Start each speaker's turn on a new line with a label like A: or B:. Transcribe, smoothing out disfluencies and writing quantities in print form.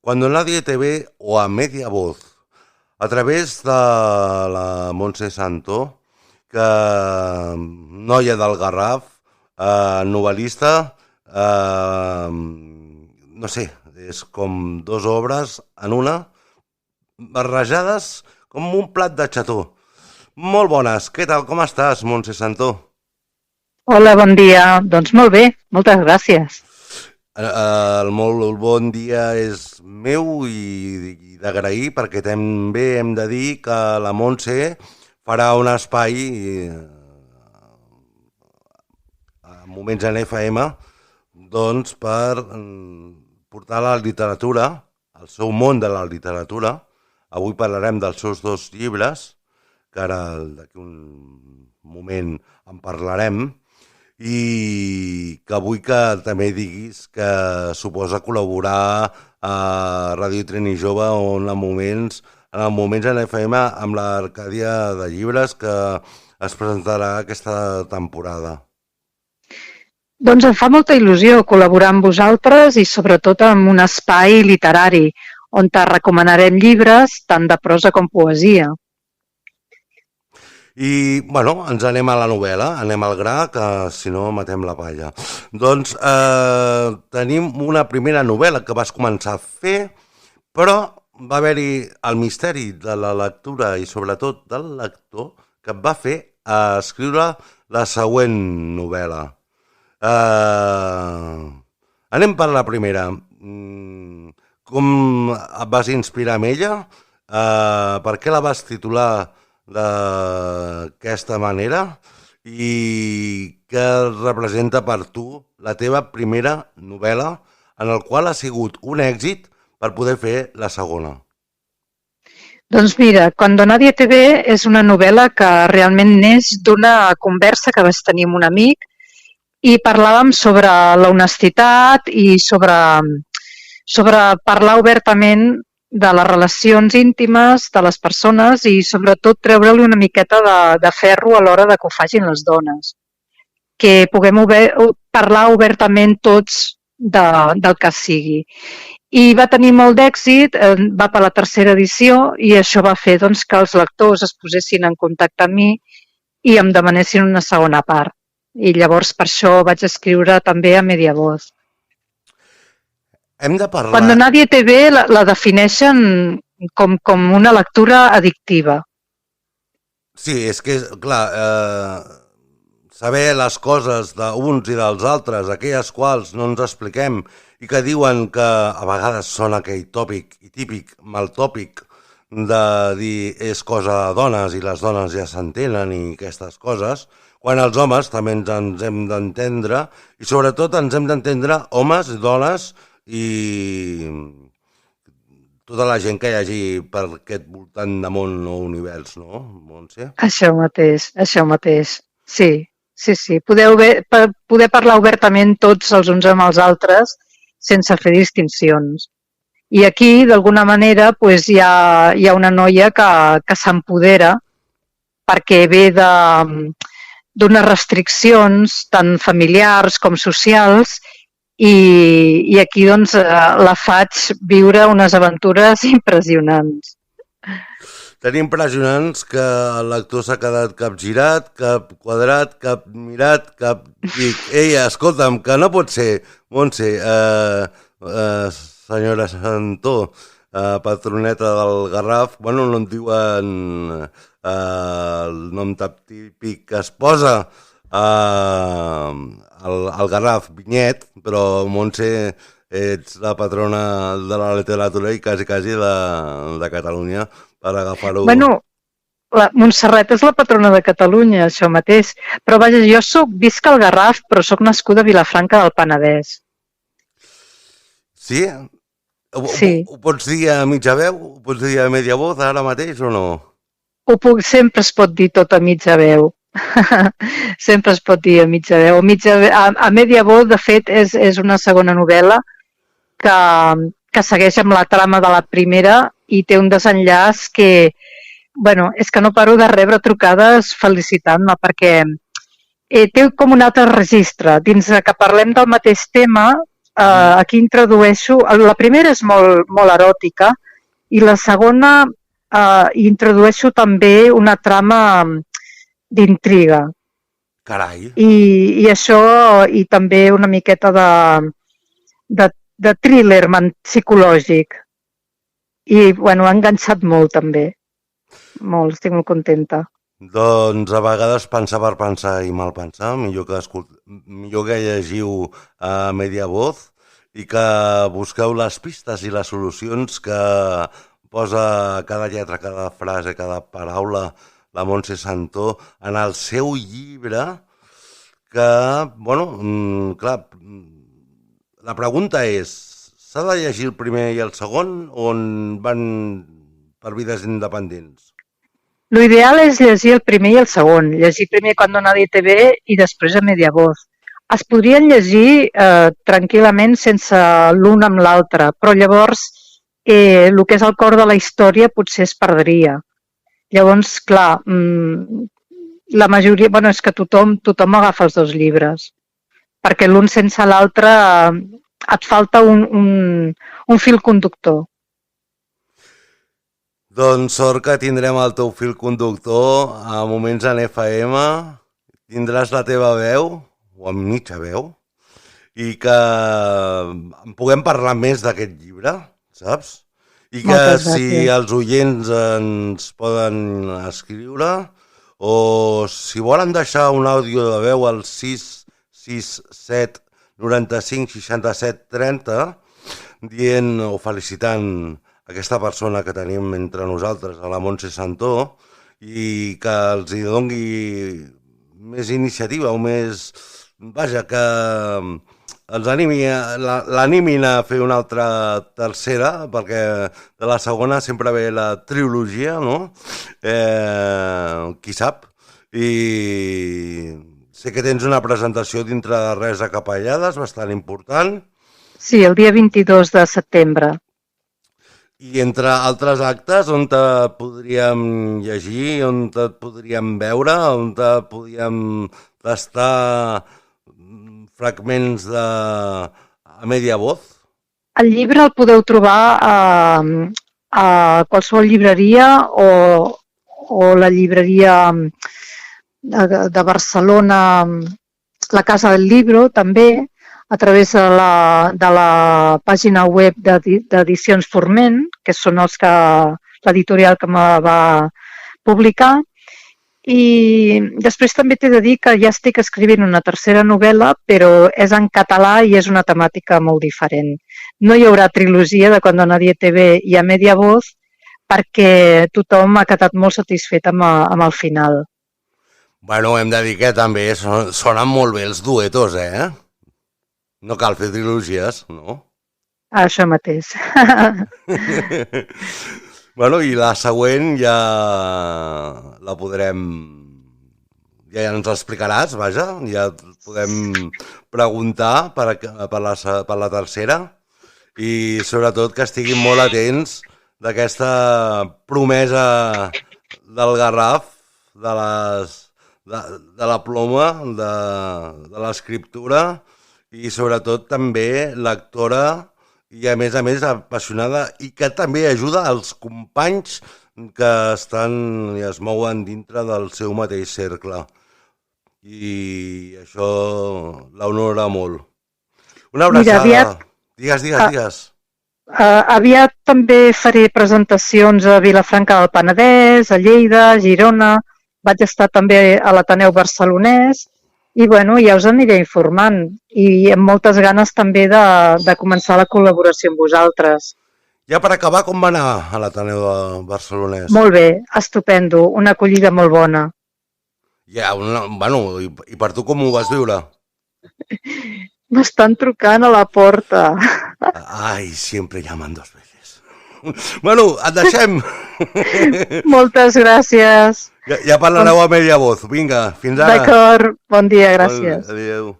A: Cuando nadie te ve o a media voz, a través de la Montse Santo, que noia del Garraf, novel·lista, no sé, és com dues obres en una, barrejades com un plat de xató. Molt bones, què tal, com estàs, Montse Santo?
B: Hola, bon dia. Doncs molt bé, moltes gràcies.
A: El molt bon dia és meu i d'agrair perquè també hem de dir que la Montse farà un espai a moments en FM doncs per portar la literatura, el seu món de la literatura. Avui parlarem dels seus dos llibres, que ara d'aquí un moment en parlarem, i que vull que també diguis que suposa col·laborar a Ràdio Trini Jove on en moments en FM amb l'Arcàdia de Llibres que es presentarà aquesta temporada.
B: Doncs em fa molta il·lusió col·laborar amb vosaltres i sobretot amb un espai literari on te recomanarem llibres tant de prosa com poesia.
A: I, bueno, ens anem a la novel·la, anem al gra, que si no matem la palla. Doncs tenim una primera novel·la que vas començar a fer, però va haver-hi el misteri de la lectura i sobretot del lector que et va fer escriure la següent novel·la. Anem per la primera. Com et vas inspirar en ella? Per què la vas titular d'aquesta manera i què representa per tu la teva primera novel·la en el qual ha sigut un èxit per poder fer la segona?
B: Doncs mira, Cuando nadie te ve és una novel·la que realment neix d'una conversa que vaig tenir amb un amic i parlàvem sobre l'honestitat i sobre parlar obertament de les relacions íntimes de les persones i sobretot treure-li una miqueta de ferro a l'hora de que ho facin les dones. Que puguem parlar obertament tots del que sigui. I va tenir molt d'èxit, va per la tercera edició i això va fer doncs, que els lectors es posessin en contacte amb mi i em demanessin una segona part. I llavors per això vaig escriure també a media voz.
A: Hem de parlar...
B: Cuando nadie te ve la defineixen com una lectura addictiva.
A: Sí, és que, clar, saber les coses d'uns i dels altres, aquelles quals no ens expliquem i que diuen que a vegades són aquell tòpic i típic, mal tòpic, de dir és cosa de dones i les dones ja s'entenen i aquestes coses, quan els homes també ens hem d'entendre i sobretot ens hem d'entendre homes i dones i tota la gent que hi hagi per aquest voltant de món o univers, no, Montse?
B: Això mateix. Sí. Poder parlar obertament tots els uns amb els altres sense fer distincions. I aquí, d'alguna manera, pues, hi ha una noia que s'empodera perquè ve d'unes restriccions tant familiars com socials i aquí doncs, la faig viure unes aventures impressionants.
A: Tan impressionants que el lector s'ha quedat capgirat, cap quadrat, cap mirat, cap... Dic, ei, escolta'm, que no pot ser, Montse, senyora Santó, patroneta del Garraf, bueno, no en diuen el nom típic que es posa al Garraf, Vinyet, però Montse ets la patrona de la literatura i quasi de Catalunya per agafar-ho.
B: Bueno, Montserrat és la patrona de Catalunya, això mateix, però vaja, jo visc al Garraf, però sóc nascuda a Vilafranca del Penedès.
A: Sí?
B: Sí.
A: Ho pots dir a mitja veu? Ho pots dir a media voz ara mateix o no?
B: Sempre es pot dir tot a mitja veu. Sempre es pot dir a mitja veu. A media voz, de fet, és una segona novel·la que segueix amb la trama de la primera i té un desenllaç que, bueno, és que no paro de rebre trucades felicitant-me perquè té com un altre registre. Dins que parlem del mateix tema, aquí introdueixo... La primera és molt, molt eròtica i la segona introdueixo també una trama d'intriga.
A: Carai.
B: I això, i també una miqueta de thriller psicològic. I, bueno, ha enganxat molt, també. Molt, estic molt contenta.
A: Doncs a vegades pensar per pensar i mal pensar, millor que llegiu a Media Voz i que busqueu les pistes i les solucions que posa cada lletra, cada frase, cada paraula la Montse Santó en el seu llibre que, bueno, clar, la pregunta és, s'ha de llegir el primer i el segon o van per vides independents?
B: L'ideal és llegir el primer i el segon. Llegir primer Cuando nadie te ve i després a Media Voz. Es podrien llegir tranquil·lament sense l'un amb l'altre, però llavors el que és el cor de la història potser es perdria. Llavors, clar, la majoria... Bueno, és que tothom agafa els dos llibres, perquè l'un sense l'altre et falta un fil conductor.
A: Doncs sort que tindrem el teu fil conductor a Moments en FM, tindràs la teva veu, o amb mitja veu, i que en puguem parlar més d'aquest llibre, saps? I que si els oients ens poden escriure, o si volen deixar un àudio de veu al 667 95 67 30, dient o felicitant aquesta persona que tenim entre nosaltres, a la Montse Santó, i que els hi doni més iniciativa o més... Vaja, que els l'animin a fer una altra tercera, perquè de la segona sempre ve la trilogia, no? Qui sap? I sé que tens una presentació dintre de Res de Capellades, bastant important.
B: Sí, el dia 22 de setembre.
A: I entre altres actes, on te podríem llegir, on te podríem veure, on te podríem tastar fragments a Media Voz?
B: El llibre el podeu trobar a qualsevol llibreria o la llibreria de Barcelona, la Casa del Libro, també, a través de la pàgina web d'Edicions Forment, que són l'editorial que me va publicar. I després també t'he de dir que ja estic escrivint una tercera novel·la, però és en català i és una temàtica molt diferent. No hi haurà trilogia de Cuando nadie te ve i a Media Voz perquè tothom ha quedat molt satisfet amb el final.
A: Bueno, hem de dir que també sonen molt bé els duetos, eh? No cal fer trilogies, no?
B: Això mateix.
A: Bueno, i la següent ja la podrem... Ja ens l'explicaràs, vaja, ja podem preguntar per la tercera i sobretot que estiguin molt atents d'aquesta promesa del Garraf, de la ploma, de l'escriptura i sobretot també l'actora i a més apassionada i que també ajuda als companys que estan i es mouen dintre del seu mateix cercle. I això l'honora molt. Una abraçada. Mira, aviat... Digues.
B: Aviat també faré presentacions a Vilafranca del Penedès, a Lleida, a Girona. Vaig estar també a l'Ateneu Barcelonès. I bueno, ja us aniré informant i amb moltes ganes també de començar la col·laboració amb vosaltres.
A: Ja per acabar, com va anar a l'Ateneu de Barcelonès?
B: Molt bé, estupendo, una acollida molt bona.
A: Ja, bueno, i per tu com ho vas viure?
B: M'estan trucant a la porta.
A: Ai, sempre llaman dos veces. Bueno, et deixem.
B: Moltes gràcies.
A: Ja parlareu a Media Voz. Vinga, fins ara.
B: D'acord, bon dia, gràcies.
A: Adéu.